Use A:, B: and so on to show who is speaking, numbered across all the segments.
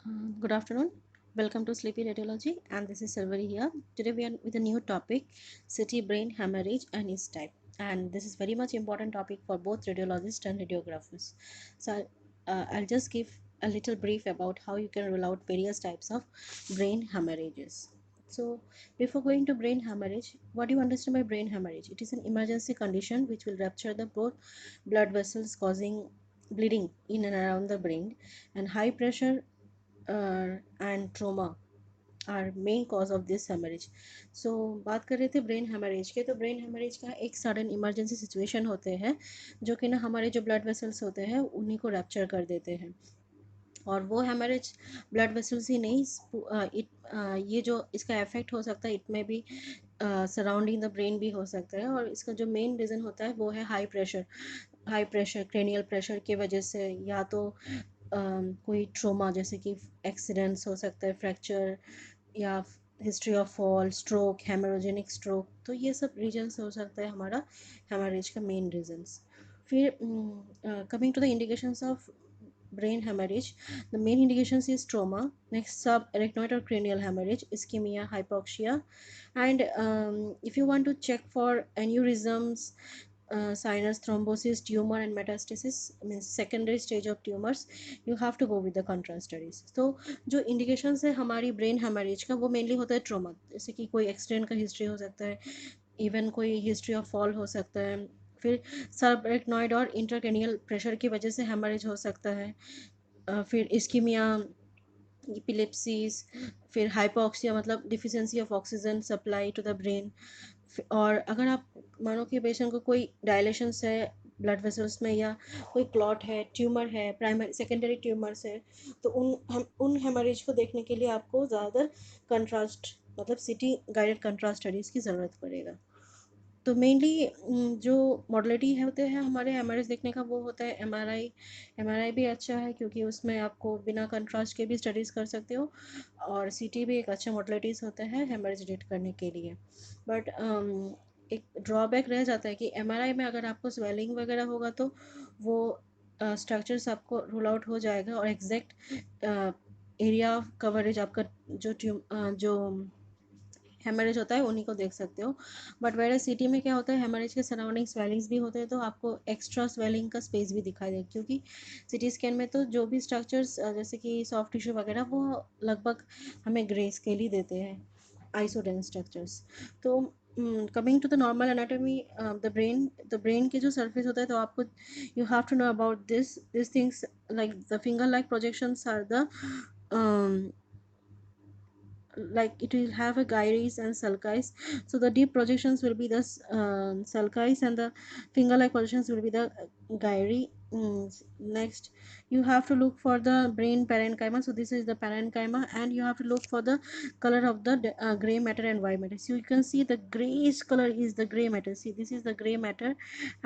A: Good afternoon. Welcome to Sleepy Radiology, and this is Silvery here. Today we are with a new topic: city brain hemorrhage and its type. And this is very much important topic for both radiologists and radiographers. So I'll just give a little brief about how you can rule out various types of brain hemorrhages. So before going to brain hemorrhage, what do you understand by brain hemorrhage? It is an emergency condition which will rupture the both blood vessels, causing bleeding in and around the brain, and high pressure and trauma are main cause of this haemorrhage. So बात कर रहे थे brain haemorrhage के. तो brain haemorrhage का एक sudden emergency situation होते हैं जो कि ना हमारे जो ब्लड वेसल्स होते हैं उन्हीं को रैप्चर कर देते हैं. और वो हेमरेज ब्लड वेसल्स ही नहीं, ये जो इसका इफेक्ट हो सकता है इट में भी सराउंडिंग द ब्रेन भी हो सकता है. और इसका जो मेन रीज़न होता है वो है हाई प्रेशर क्रेनियल प्रेशर की वजह से, या तो कोई ट्रोमा जैसे कि एक्सीडेंट्स हो सकता है, फ्रैक्चर या history of fall, stroke, haemorrhagic stroke. तो ये सब रीजन्स हो सकता है हमारा हेमरेज का मेन रीजन्स. फिर coming to the indications of brain hemorrhage, the main indications is trauma, next subarachnoid or cranial hemorrhage, ischemia, hypoxia. And if you want to check for aneurysms, sinus thrombosis, tumor and metastasis, means secondary stage of tumors, you have to go with the contrast studies. तो जो indications है हमारी brain hemorrhage का वो mainly होता है trauma, जैसे कि कोई accident का history हो सकता है, इवन कोई हिस्ट्री ऑफ फॉल हो सकता है. फिर सबरेक्नॉइड और इंट्राक्रेनियल प्रेशर की वजह से हेमरेज हो सकता है. फिर इस्कीमिया, एपिलेप्सीज, फिर हाइपोक्सिया मतलब deficiency of oxygen supply to the brain. और अगर आप मानो कि पेशेंट को कोई डायलेशंस है ब्लड वेसल्स में, या कोई क्लॉट है, ट्यूमर है, प्राइमरी सेकेंडरी ट्यूमर्स है, तो उन हेमरेज को देखने के लिए आपको ज़्यादातर कंट्रास्ट मतलब सिटी गाइडेड कंट्रास्ट स्टडीज़ की ज़रूरत पड़ेगा. तो मेनली जो मॉडलिटी है होते हैं हमारे एमआरआई देखने का वो होता है एमआरआई. एमआरआई भी अच्छा है क्योंकि उसमें आपको बिना कंट्रास्ट के भी स्टडीज़ कर सकते हो, और सीटी भी एक अच्छा मॉडलिटीज़ होता है एमआरआई डिटेक्ट करने के लिए. बट एक ड्रॉबैक रह जाता है कि एमआरआई में अगर आपको स्वेलिंग वगैरह होगा तो वो स्ट्रक्चर्स आपको रूल आउट हो जाएगा, और एग्जैक्ट एरिया ऑफ कवरेज आपका जो हेमरेज होता है उन्हीं को देख सकते हो. बट वेरे सिटी में क्या होता है, हेमरेज के सराउंडिंग स्वेलिंग्स भी होते हैं, तो आपको एक्स्ट्रा स्वेलिंग का स्पेस भी दिखाई देगा, क्योंकि सिटी स्कैन में तो जो भी स्ट्रक्चर्स जैसे कि सॉफ्ट टिश्यू वगैरह वो लगभग हमें ग्रे स्केल ही देते हैं, आइसोडेंस स्ट्रक्चर्स. तो coming to the normal anatomy, the brain के जो सरफेस होता है, तो आपको you have to know about this things like the finger like projections are the like it will have a gyres and sulcis. So the deep projections will be the sulcis, and the finger like projections will be the gyri. Next you have to look for the brain parenchyma. So this is the parenchyma, and you have to look for the color of the gray matter and white matter. So you can see the grayish color is the gray matter. See, this is the gray matter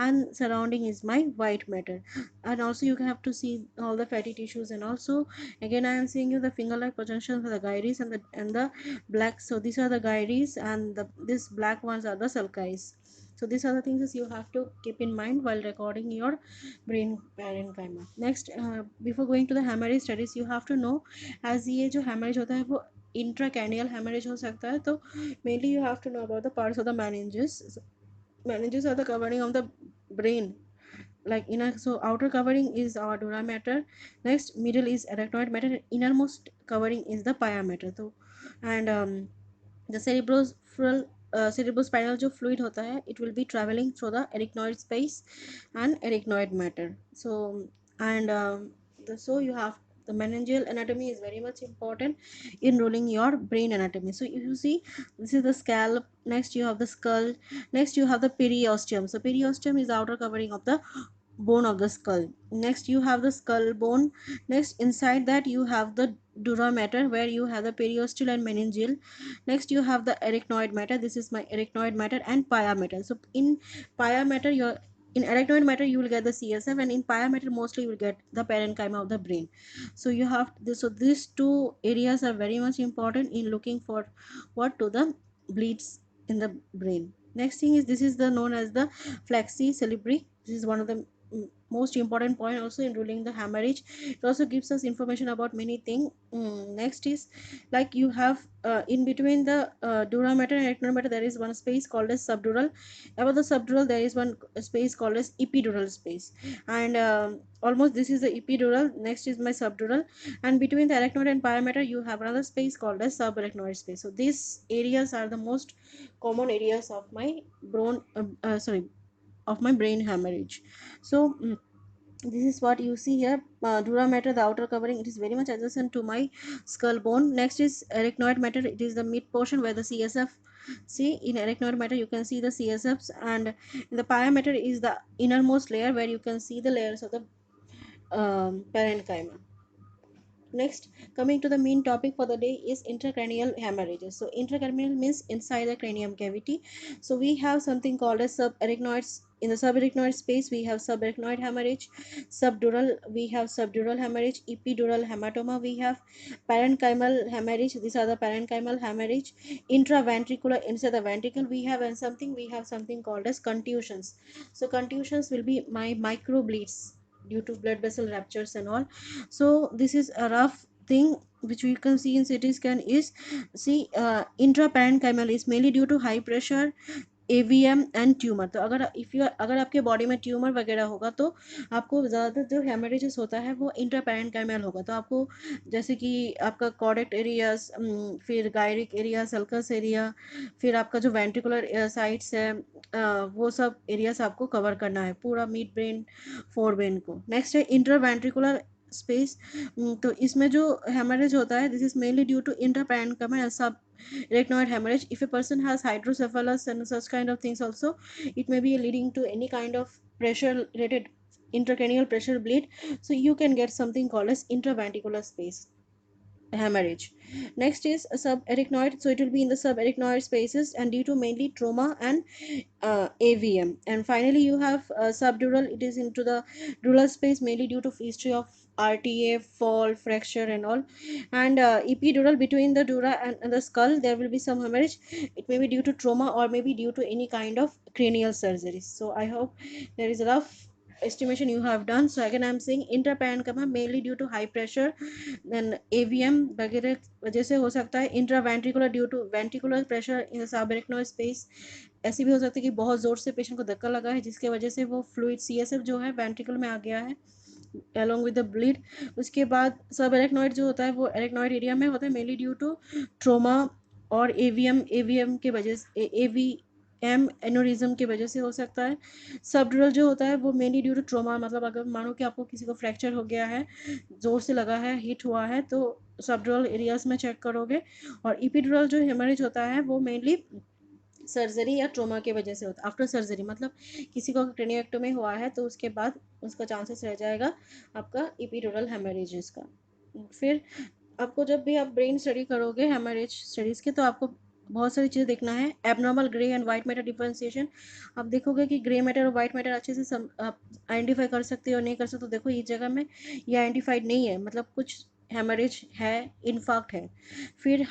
A: and surrounding is my white matter. And also you have to see all the fatty tissues, and also again I am seeing you the finger like projections for the gyres and the black. So these are the gyres, and these black ones are the sulcis. So these are the things you have to keep in mind while recording your brain parenchyma. Next, before going to the hemorrhage studies, you have to know as ये जो hemorrhage होता है वो intracranial hemorrhage हो सकता है. तो mainly you have to know about the parts of the meninges. Meninges are the covering of the brain, like inner. So outer covering is our dura mater, next middle is arachnoid matter, innermost covering is the pia mater. So and the cerebrospinal जो fluid होता है it will be traveling through the arachnoid space and arachnoid matter. So and so you have the meningeal anatomy is very much important in ruling your brain anatomy. So if you see, this is the scalp, next you have the skull, next you have the periosteum. So periosteum is the outer covering of the bone of the skull. Next you have the skull bone, next inside that you have the dura mater where you have the periosteal and meningeal. Next you have the arachnoid matter, this is my arachnoid matter, and pia matter. So in pia matter in arachnoid matter you will get the CSF, and in pia matter mostly you will get the parenchyma of the brain. So you have this, so these two areas are very much important in looking for what to the bleeds in the brain. Next thing is, this is the known as the flexi cerebri. This is one of the most important point also in ruling the hemorrhage. It also gives us information about many things. Next is like you have in between the dura mater and ectodermal mater there is one space called as subdural. Above the subdural there is one space called as epidural space, and almost this is the epidural. Next is my subdural, and between the arachnoid and pia mater you have another space called as subarachnoid space. So these areas are the most common areas of my brain hemorrhage. So this is what you see here. Dura mater, the outer covering, it is very much adjacent to my skull bone. Next is arachnoid mater. It is the mid portion where the CSF. See, in arachnoid mater you can see the CSFs, and in the pia mater is the innermost layer where you can see the layers of the parenchyma. Next, coming to the main topic for the day is intracranial hemorrhages. So intracranial means inside the cranium cavity. So we have something called as subarachnoids. In the subarachnoid space, we have subarachnoid hemorrhage. Subdural, we have subdural hemorrhage. Epidural hematoma, we have parenchymal hemorrhage. These are the parenchymal hemorrhage. Intraventricular, inside the ventricle, we have something called as contusions. So contusions will be my microbleeds due to blood vessel ruptures and all. So this is a rough thing which we can see in CT scan is, see, intraparenchymal is mainly due to high pressure, AVM and tumour. तो अगर आपके body में tumour वगैरह होगा तो आपको ज़्यादातर जो हेमरेजेस होता है वो इंट्रापैरेन्काइमल होगा. तो आपको जैसे कि आपका कॉर्डेक्ट एरियाज, फिर गायरिक एरिया, सल्कस एरिया, फिर आपका जो वेंट्रिकुलर साइट्स है, वो सब एरियाज आपको कवर करना है पूरा मिड ब्रेन फोर ब्रेन को. नेक्स्ट है इंटरवेंट्रिकुलर स्पेस. तो इसमें जो हेमरेज होता है this is mainly due to intraparenchymal sub arachnoid hemorrhage. If a person has hydrocephalus and such kind of things also, it may be leading to any kind of pressure related intracranial pressure bleed. So you can get something called as intraventricular space hemorrhage. Next is a subarachnoid. So it will be in the subarachnoid spaces and due to mainly trauma and AVM. And finally you have subdural. It is into the dural space mainly due to history of RTA, fall, fracture and all. And epidural, between the dura and the skull there will be some hemorrhage. It may be due to trauma or maybe due to any kind of cranial surgery. So I hope there is a rough estimation you have done. So again I am saying intraparenchyma mainly due to high pressure, then AVM वगैरह वजह से हो सकता है. Intraventricular due to ventricular pressure in subarachnoid space. ऐसी भी हो सकती है कि बहुत ज़ोर से पेशेंट को धक्का लगा है जिसके वजह से वो फ्लूइड CSF जो है वेंट्रिकल में आ गया है along with the bleed. उसके बाद सब एरेक्नॉइड जो होता है वो एरेक्नॉइड एरिया में होता है मेनली ड्यू टू ट्रोमा और एवीएम के वजह से एनोरिज्म की वजह से हो सकता है. सबड्यूरल जो होता है वो मेनली ड्यू टू ट्रोमा, मतलब अगर मानो कि आपको किसी को फ्रैक्चर हो गया है, जोर से लगा है, हिट हुआ है, तो सबड्यूरल एरियाज में चेक करोगे. और इपिड्यूरल जो हेमरेज होता है वो मेनली सर्जरी या ट्रोमा की वजह से होता है. आफ्टर सर्जरी मतलब किसी को क्रेनियोटोमी हुआ है तो उसके बाद उसका चांसेस रह जाएगा आपका इपिड्यूरल हेमरेजेस का. फिर आपको जब भी आप ब्रेन स्टडी करोगे हेमरेज स्टडीज़ के तो आपको बहुत सारी चीज़ें देखना है. Abnormal grey and white matter differentiation. आप देखोगे कि ग्रे मैटर और वाइट मैटर अच्छे से आप आइडेंटिफाई कर सकते हो नहीं कर सकते. तो देखो इस जगह में ये आइडेंटिफाइड नहीं है, मतलब कुछ हेमरेज है, इनफाक्ट है. फिर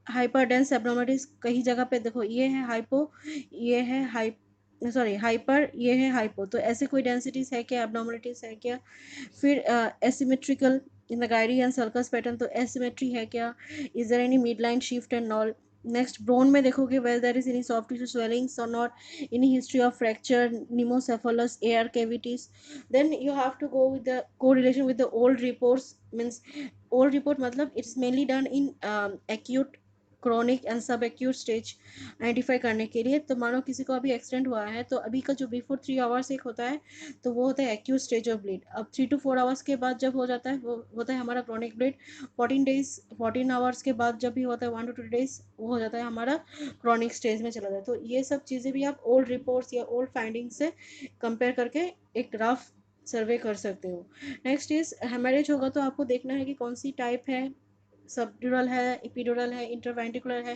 A: हाइपरडेंस एब्नॉर्मलिटीज कई जगह पे देखो, ये है हाइपो, ये है हाइपर, ये है हाइपो. तो ऐसे कोई डेंसिटीज है क्या, एब्नॉर्मलिटीज है क्या. फिर asymmetrical in the gyri and sulcus pattern. तो एसिमेट्री है क्या, is there any midline shift and all. Next bone में देखोगे where there is any soft tissue swellings और not, any history of fracture, pneumocephalus, air cavities. then you have to go with the correlation with the old reports. means old report मतलब it's mainly done in acute, chronic and सब acute stage identify करने के लिए. तो मानो किसी को अभी एक्सीडेंट हुआ है तो अभी का जो बिफोर 3 आवर्स एक होता है तो वो होता है एक्यूट स्टेज ऑफ ब्लीड. अब 3 to 4 आवर्स के बाद जब हो जाता है वो होता है हमारा क्रोनिक ब्लीड. 14 आवर्स के बाद जब भी होता है 1 to 2 days वो हो जाता है हमारा क्रोनिक स्टेज में चला जाता है. तो ये सब चीज़ें भी आप ओल्ड रिपोर्ट्स या ओल्ड फाइंडिंग से कंपेयर करके एक रफ सर्वे कर सकते हो. नेक्स्ट इज हेमरेज होगा तो आपको देखना है कि कौन सी टाइप है, सबड्यूरल है, एपिड्यूरल है, इंटरवेंट्रिकुलर है,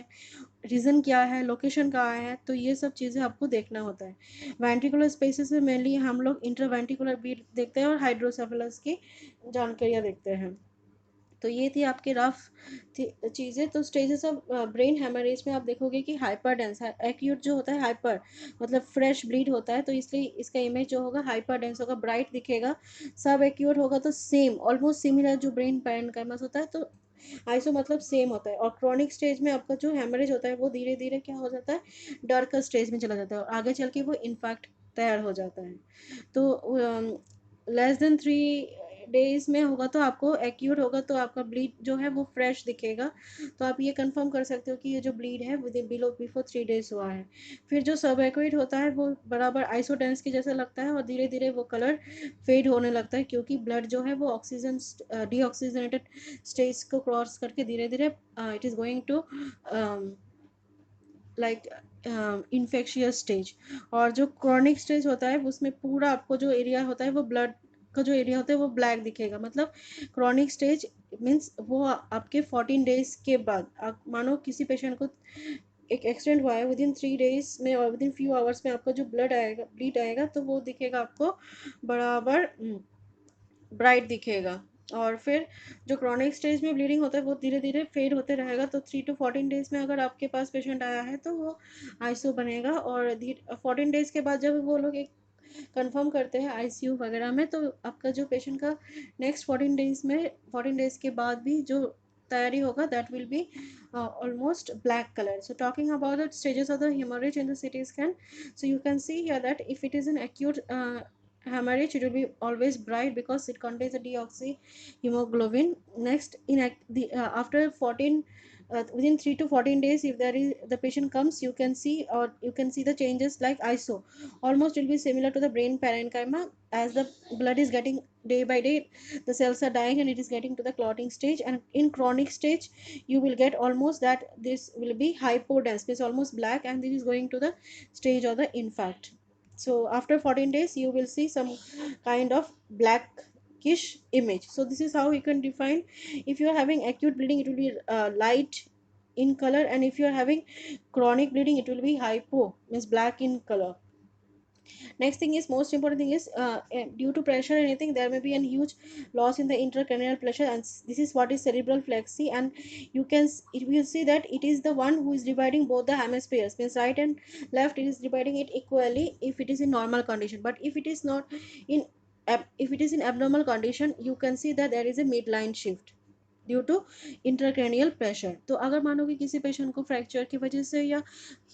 A: रीजन क्या है, लोकेशन कहाँ है. तो ये सब चीज़ें आपको देखना होता है. वेंट्रिकुलर स्पेसेस में मेनली हम लोग इंटरवेंट्रिकुलर बीट देखते हैं और हाइड्रोसेफलस की जानकारियाँ देखते हैं. तो ये थी आपकी रफ चीज़ें। तो स्टेजेस ऑफ ब्रेन हेमरेज में आप देखोगे कि हाइपर डेंस, एक्यूट जो होता है हाइपर मतलब फ्रेश ब्लीड होता है, तो इसलिए इसका इमेज जो होगा हाइपर डेंस होगा, ब्राइट दिखेगा। सब एक्यूट होगा तो सेम ऑलमोस्ट सिमिलर जो ब्रेन पैरेन्काइमा होता है, तो आइसो मतलब सेम होता है। और क्रॉनिक स्टेज में आपका जो हेमरेज होता है वो धीरे धीरे क्या हो जाता है, डार्कर स्टेज में चला जाता है और आगे चल के वो इन्फेक्ट तैयार हो जाता है। तो less than 3 days में होगा तो आपको एक्यूट होगा, तो आपका ब्लीड जो है वो फ्रेश दिखेगा। तो आप ये कंफर्म कर सकते हो कि ये जो ब्लीड है विद बिलो बिफोर 3 days हुआ है। फिर जो सब एक्यूट होता है वो बराबर आइसोडेंस की जैसा लगता है और धीरे धीरे वो कलर फेड होने लगता है, क्योंकि ब्लड जो है वो ऑक्सीजन डीऑक्सीजनेटेड स्टेज को क्रॉस करके धीरे धीरे it is going to like infectious stage. और जो क्रॉनिक स्टेज होता है उसमें पूरा आपको जो एरिया होता है वो ब्लड का जो एरिया होता है वो ब्लैक दिखेगा। मतलब क्रॉनिक स्टेज मीन्स वो आपके 14 days के बाद, आप मानो किसी पेशेंट को एक एक्सीडेंट हुआ है, विद इन 3 days में और विद इन फ्यू आवर्स में आपका जो ब्लीड आएगा तो वो दिखेगा आपको बराबर ब्राइट दिखेगा। और फिर जो क्रॉनिक स्टेज में ब्लीडिंग होता है वो धीरे धीरे फेड होते रहेगा। तो 3 to 14 days में अगर आपके पास पेशेंट आया है तो वो आईसीयू बनेगा। और 14 days के बाद जब वो लोग एक कंफर्म करते हैं आईसीयू वगैरह में, तो आपका जो पेशेंट का नेक्स्ट 14 days में 14 days के बाद भी जो तैयारी होगा that will be almost black color. So talking about the stages of the hemorrhage in the CT scan, so you can see here that if it is an acute hemorrhage, it will be always bright because it contains a deoxyhemoglobin. Next, after 14 within 3 to 14 days, if there is the patient comes, you can see, or you can see the changes like iso almost will be similar to the brain parenchyma. As the blood is getting day by day, the cells are dying and it is getting to the clotting stage. And in chronic stage you will get almost that this will be hypodense, means almost black, and this is going to the stage of the infarct. So after 14 days you will see some kind of blackish image. So this is how you can define. If you are having acute bleeding, it will be light in color, and if you are having chronic bleeding, it will be hypo, means black in color. Next thing is, most important thing is, due to pressure and anything, there may be a huge loss in the intracranial pressure, and this is what is cerebral plexi. And you will see that it is the one who is dividing both the hemispheres, means right and left, it is dividing it equally if it is in normal condition. But if it is not in if it is in abnormal condition, you can see that there is a midline shift due to intracranial pressure. तो अगर मानो कि किसी patient को fracture की वजह से या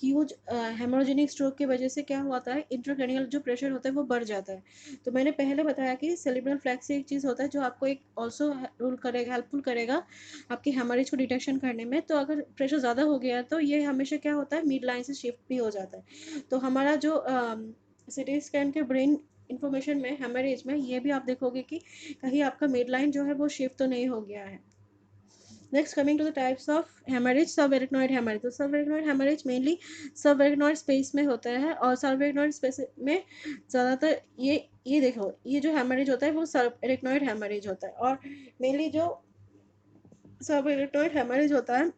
A: ह्यूज हेमोरोजेनिक स्ट्रोक की वजह से क्या होता है, इंट्राक्रैनियल जो प्रेशर होता है वो बढ़ जाता है। तो मैंने पहले बताया कि सेरिब्रल फ्लेक्सी एक चीज़ होता है जो आपको एक ऑल्सो रूल करेगा, हेल्पफुल करेगा आपकी हेमरेज को डिटेक्शन करने में। तो अगर प्रेशर ज़्यादा हो गया तो ये हमेशा क्या होता है, मिड लाइन से शिफ्ट भी हो जाता है। तो हमारा जो सिटी स्कैन के ब्रेन इंफॉर्मेशन में हेमरेज में ये भी आप देखोगे कि कहीं आपका मिड लाइन जो है वो शिफ्ट तो नहीं हो गया है। Next, coming to the types of hemorrhage, subarachnoid hemorrhage। तो subarachnoid hemorrhage mainly subarachnoid space में होता है, और subarachnoid स्पेस में ज़्यादातर ये देखो, ये जो hemorrhage होता है वो subarachnoid hemorrhage होता है। और मेनली जो subarachnoid hemorrhage होता है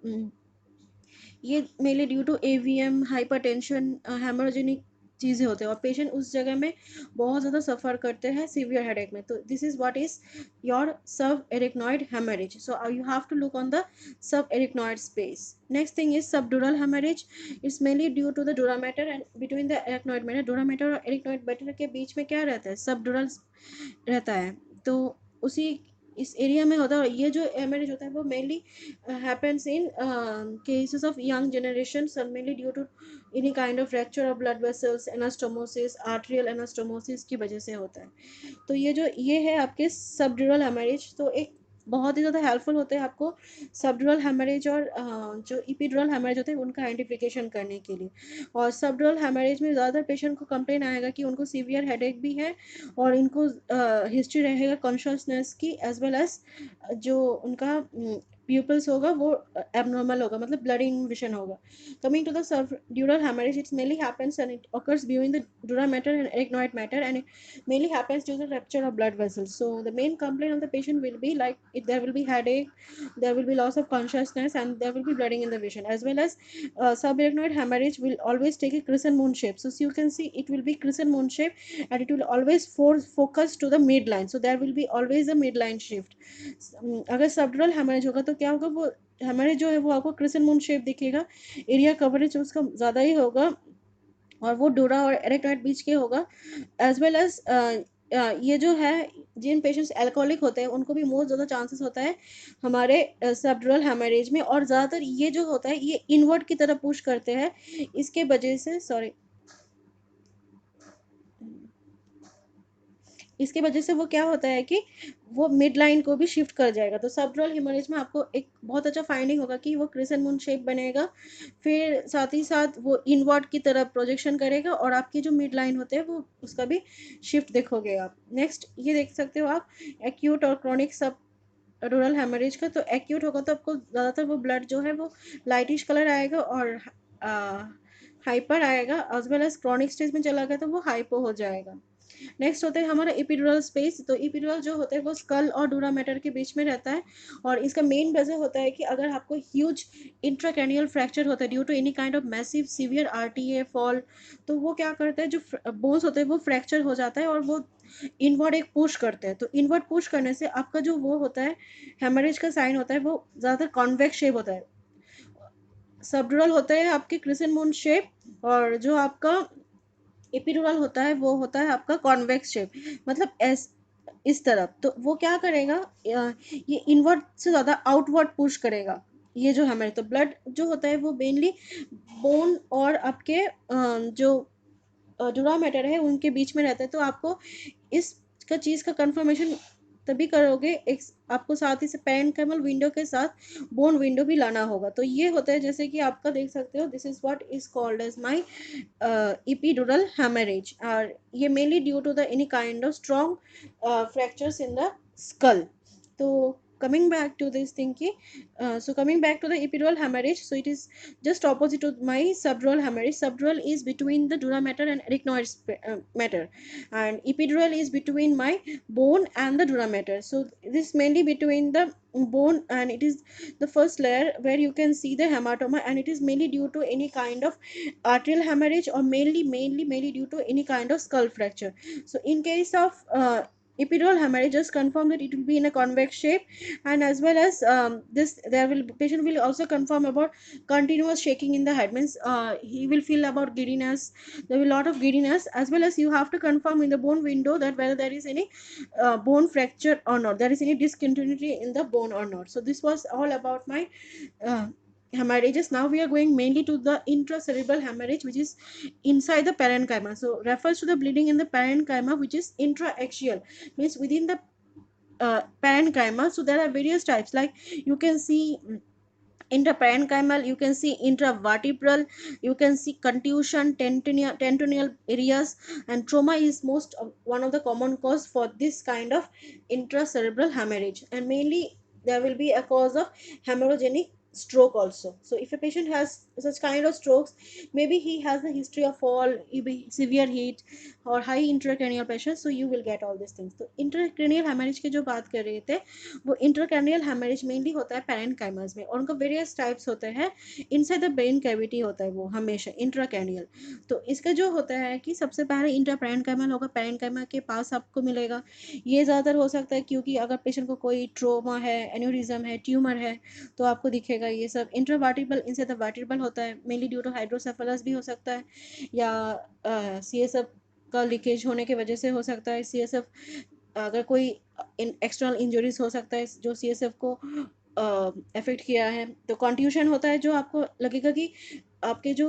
A: ये mainly due to AVM, hypertension, haemorrhagic चीज़ें होते हैं, और पेशेंट उस जगह में बहुत ज़्यादा सफ़र करते हैं सीवियर हेडेक में। तो this is what is your subarachnoid haemorrhage. So you have to look on the subarachnoid space. Next thing is subdural haemorrhage. It's mainly due to the dura mater and between the arachnoid mater. Dura mater और arachnoid matter के बीच में क्या रहता है, subdural रहता है। तो उसी इस एरिया में होता है। और ये जो हेमरेज होता है वो mainly happens in cases of young generation, some mainly due to any kind of fracture of blood vessels, anastomosis, arterial anastomosis की वजह से होता है। तो ये है आपके सबड्यूरल हेमरेज। तो एक बहुत ही ज़्यादा हेल्पफुल होते हैं आपको सबड्यूरल हेमरेज और जो इपिड्यूरल हेमरेज होते हैं उनका आइडेंटिफिकेशन करने के लिए। और सबड्यूरल हेमरेज में ज़्यादातर पेशेंट को कंप्लेन आएगा कि उनको सीवियर हेडेक भी है और इनको हिस्ट्री रहेगा कॉन्शियसनेस की, एज वेल एज जो उनका प्यूपल्स होगा वो एबनॉर्मल होगा, मतलब ब्लडी इन विजन होगा. Coming to the subdural hemorrhage, it mainly happens and it occurs between the dura mater and arachnoid matter, and it mainly happens due to the rupture of blood vessels. So the main complaint of the patient will be like there will be headache, there will be loss of consciousness, and there will be blooding in the vision, as well as subarachnoid hemorrhage will always take a crescent moon shape. So you can see it will be crescent moon shape, and it will always focus to the midline, so there will be always a midline shift. अगर subdural haemorrhage होगा तो क्या होगा, वो haemorrhage जो है वो आपको क्रिसेंट मून शेप दिखेगा, एरिया कवरेज उसका ज़्यादा ही होगा, और वो डोरा और एरेक्टॉइड बीच के होगा. एज वेल एज ये जो है, जिन पेशेंट्स अल्कोहलिक होते हैं उनको भी मोस्ट ज़्यादा चांसेस होता है हमारे सबड्यूरल हेमरेज में, और ज़्यादातर ये जो होता है ये इनवर्ट की तरफ पुश करते हैं. इसके वजह से सॉरी, इसके वजह से वो क्या होता है कि वो मिड लाइन को भी शिफ्ट कर जाएगा. तो सबड्यूरल हेमरेज में आपको एक बहुत अच्छा फाइंडिंग होगा कि वो क्रिसेंट मून शेप बनेगा, फिर साथ ही साथ वो इनवर्ट की तरफ प्रोजेक्शन करेगा, और आपकी जो मिड लाइन होते हैं वो उसका भी शिफ्ट देखोगे आप. नेक्स्ट ये देख सकते हो आप एक्यूट और क्रॉनिक सब रूरल हेमरेज का. तो एक्यूट होगा तो आपको ज़्यादातर वो ब्लड जो है वो लाइटिश कलर आएगा और हाइपर आएगा, as well as chronic stage में चला गया तो वो हाइपो हो जाएगा. नेक्स्ट होता है हमारा एपिड्यूरल स्पेस. तो एपिड्यूरल जो होता है वो स्कल और डूरा मैटर के बीच में रहता है, और इसका मेन वजह होता है कि अगर आपको ह्यूज इंट्राक्रैनियल फ्रैक्चर होता है due to any kind of massive severe RTA fall, तो वो क्या करता है, जो बोन्स होते हैं वो फ्रैक्चर हो जाता है और वो इनवर्ड एक पुश करते हैं. तो इनवर्ड पुश करने से आपका जो वो होता है हेमरेज का साइन होता है वो ज़्यादातर कॉन्वेक्स शेप होता है. सबड्यूरल होता है आपके क्रिसेंट मून शेप, और जो आपका एपिड्यूरल होता है वो होता है आपका कॉन्वेक्स शेप, मतलब एस इस तरफ. तो वो क्या करेगा, ये इनवर्ड से ज़्यादा आउटवर्ड पुश करेगा. ये जो हमारे तो ब्लड जो होता है वो मेनली बोन और आपके जो डूरा मैटर है उनके बीच में रहता है. तो आपको इसका चीज़ का कंफर्मेशन तभी करोगे, एक आपको साथ ही से पैरेन्काइमल विंडो के साथ बोन विंडो भी लाना होगा. तो ये होता है जैसे कि आपका देख सकते हो, this is what is called as my epidural hemorrhage. ये mainly due to the any kind of strong fractures in the skull. तो coming back to this thing ki, so coming back to the epidural hemorrhage, so it is just opposite to my subdural hemorrhage. Subdural is between the dura mater and arachnoid matter, and epidural is between my bone and the dura mater. So this is mainly between the bone, and it is the first layer where you can see the hematoma, and it is mainly due to any kind of arterial hemorrhage, or mainly due to any kind of skull fracture. So in case of epidural hemorrhage, just confirm that it will be in a convex shape, and as well as this there will patient will also confirm about continuous shaking in the head, means he will feel about giddiness, there will be a lot of giddiness, as well as you have to confirm in the bone window that whether there is any bone fracture or not, there is any discontinuity in the bone or not. So this was all about my uh, hemorrhages. Now we are going mainly to the intracerebral hemorrhage, which is inside the parenchyma. So refers to the bleeding in the parenchyma, which is intraaxial, means within the parenchyma. So there are various types, like you can see intraparenchymal, you can see intravertebral, you can see contusion, tentorial areas, and trauma is most one of the common cause for this kind of intracerebral hemorrhage. And mainly there will be a cause of hemorrhagenic stroke also. So if a patient has such kind of strokes, maybe he has a history of fall, severe heat, or high intracranial pressure, so you will get all these things. तो intracranial hemorrhage की जो बात कर रहे थे, वो intracranial haemorrhage mainly होता है पैरेन्काइमस में, और उनका वेरियस टाइप्स होते हैं. इनसाइड द ब्रेन कैविटी होता है वो हमेशा इंट्राक्रैनियल. तो इसका जो होता है कि सबसे पहले इंट्रापैरेन्काइमल होगा, पैरेन्काइमा के पास आपको मिलेगा. ये ज़्यादातर हो सकता है क्योंकि अगर पेशेंट को कोई ट्रोमा है, एन्यूरिज्म है, ट्यूमर है, तो आपको दिखेगा ये सब. इंट्रावर्टिब्रल इनसाइड द वर्टिब्रल होता है, मेनली ड्यू टू हाइड्रोसेफलस भी हो सकता है, या CSF का लीकेज होने की वजह से हो सकता है. CSF अगर कोई एक्सटर्नल इंजरीज हो सकता है जो CSF को अफेक्ट किया है. तो कॉन्ट्यूशन होता है, जो आपको लगेगा कि आपके जो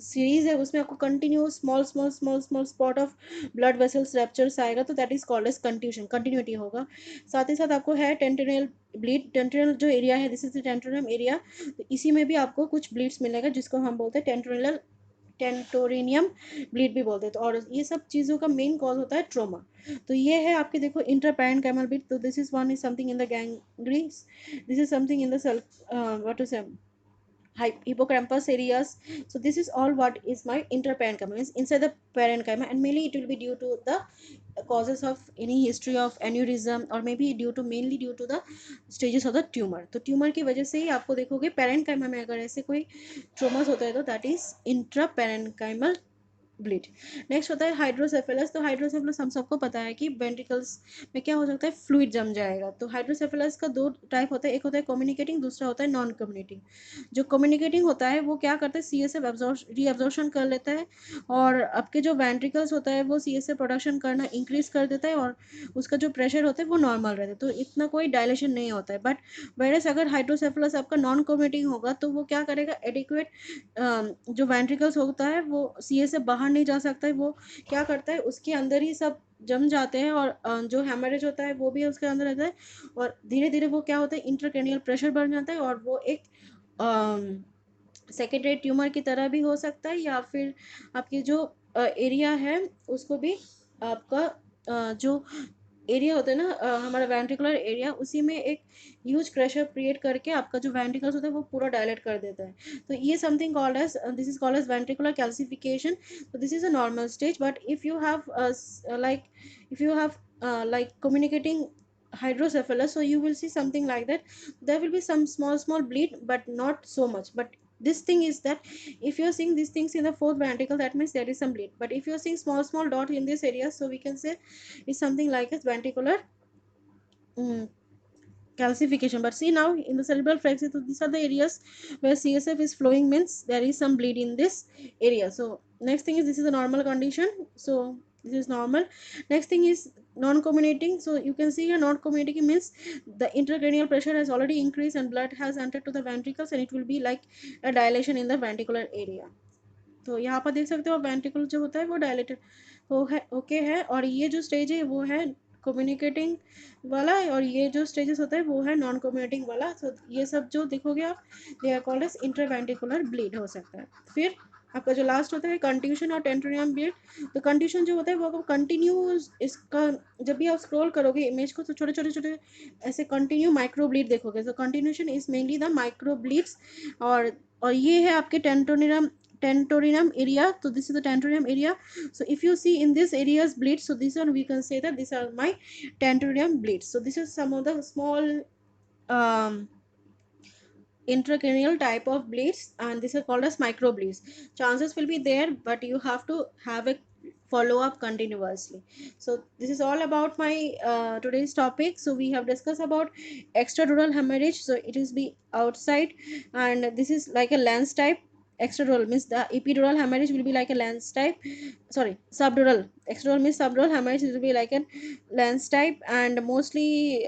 A: सीरीज है उसमें आपको continue small small small small spot of blood vessels ruptures आएगा, तो that is called as contusion, continuity होगा. साथ ही साथ आपको है टेंटोनियल ब्लीड. टेंटोनियल जो एरिया है, दिस इज द टेंटोनियम एरिया. तो इसी में भी आपको कुछ ब्लीड्स मिलेगा जिसको हम बोलते हैं टेंटोनियल टेंटोरिनियम ब्लीड भी बोलते हैं। तो और ये सब चीज़ों का मेन कॉज होता है ट्रोमा। तो ये है आपके देखो इंट्रापैरेन्काइमल ब्लीड। तो this is one is something in the gangrenes, this is something in the cell what to say hippocampus areas. So this is all what is my interparenchyma, means inside the parenchyma, and mainly it will be due to the causes of any history of aneurysm, or maybe due to mainly due to the stages of the tumor. तो tumour की वजह से ही आपको देखोगे parenchyma में अगर ऐसे कोई ट्रोमास होता है तो दैट इज इंट्रापेरेंकाइमल ब्लीड। नेक्स्ट होता है हाइड्रोसेफेलस। तो हाइड्रोसेफेलस हम सबको पता है कि वेंट्रिकल्स में क्या हो सकता है, फ्लूइड जम जाएगा। तो हाइड्रोसेफेलस का दो टाइप होता है, एक होता है कम्युनिकेटिंग, दूसरा होता है नॉन कम्युनिकेटिंग। जो कम्युनिकेटिंग होता है वो क्या करता है, सी एस एफ रीअब्जॉर्प्शन कर लेता है, और आपके जो वेंट्रिकल्स होता है वो सी एस एफ प्रोडक्शन करना इंक्रीज कर देता है, और उसका जो प्रेशर होता है वो नॉर्मल रहता है, तो इतना कोई डायलेशन नहीं होता है। बट वेरस अगर हाइड्रोसेफेलस आपका नॉन कम्युनिकेटिंग होगा तो वो क्या करेगा, एडिक्वेट जो वेंट्रिकल्स होता है वो सी एस एफ बाहर नहीं जा सकता है, वो क्या करता है उसके अंदर ही सब जम जाते हैं, और जो हेमरेज होता है वो भी उसके अंदर रहता है, और धीरे धीरे वो क्या होता है, इंट्राक्रैनियल प्रेशर बढ़ जाता है, और वो एक सेकेंडरी ट्यूमर की तरह भी हो सकता है, या फिर आपकी जो एरिया है उसको भी आपका जो एरिया होता है ना हमारा वेंट्रिकुलर एरिया, उसी में एक ह्यूज प्रेशर क्रिएट करके आपका जो वेंट्रिकल्स होता है वो पूरा डायलेट कर देता है। तो ये something called as this is called as ventricular calcification. तो this is a normal stage, but if you have like if you have like communicating hydrocephalus, so you will see something like that. There will be some small bleed, but not so much. But this thing is that if you're seeing these things in the fourth ventricle, that means there is some bleed. But if you're seeing small dot in this area, so we can say it's something like a ventricular mm, calcification. But see now in the cerebral plexus, so these are the areas where CSF is flowing, means there is some bleed in this area. So next thing is this is a normal condition. So this is normal. Next thing is non-communicating. So you can see here non-communicating means the intracranial pressure has already increased and blood has entered to the ventricles, and it will be like a dilation in the ventricular area. तो यहाँ पर देख सकते हो ventricle जो होता है वो डायलेटेड हो है, ओके है, और ये जो स्टेज है वो है कम्युनिकेटिंग वाला, और ये जो स्टेजेस होता है वो है नॉन कम्युनिकेटिंग वाला। तो ये सब जो देखोगे आप, they are called as intraventricular bleed हो सकता है। फिर आपका जो लास्ट होता है कंट्यूशन और टेंटोरियम ब्लीड। तो कंट्यूशन जो होता है वो आपको कंटिन्यूस इसका, जब भी आप स्क्रॉल करोगे इमेज को तो छोटे छोटे छोटे ऐसे कंटिन्यू माइक्रो ब्लीड देखोगे। तो continuation is mainly the micro bleeds, और ये है आपके tentorium area. So this is the tentorium area. So if you see in this areas bleed, so this one we can say that these are my tentorium bleeds. So this is some of the small um, intracranial type of bleeds, and this is called as microbleeds. Chances will be there, but you have to have a follow up continuously. So this is all about my today's topic. So we have discussed about extradural hemorrhage. So it is be outside, and this is like a lens type. Extradural means the epidural hemorrhage will be like a lens type, sorry, subdural. Extradural means subdural hemorrhage will be like a lens type, and mostly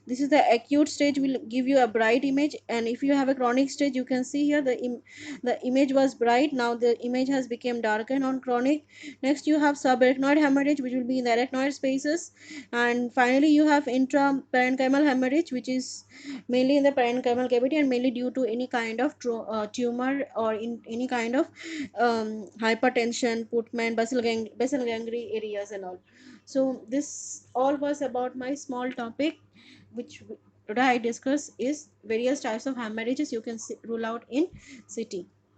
A: this is the acute stage, will give you a bright image, and if you have a chronic stage, you can see here the image was bright, now the image has become darkened on chronic. Next you have subarachnoid hemorrhage, which will be in the arachnoid spaces, and finally you have intraparenchymal hemorrhage, which is mainly in the parenchymal cavity, and mainly due to any kind of tumor, or in any kind of hypertension, Putman, basal ganglia areas and all. So this all was about my small topic, which today I discuss is various types of hemorrhages you can rule out in city.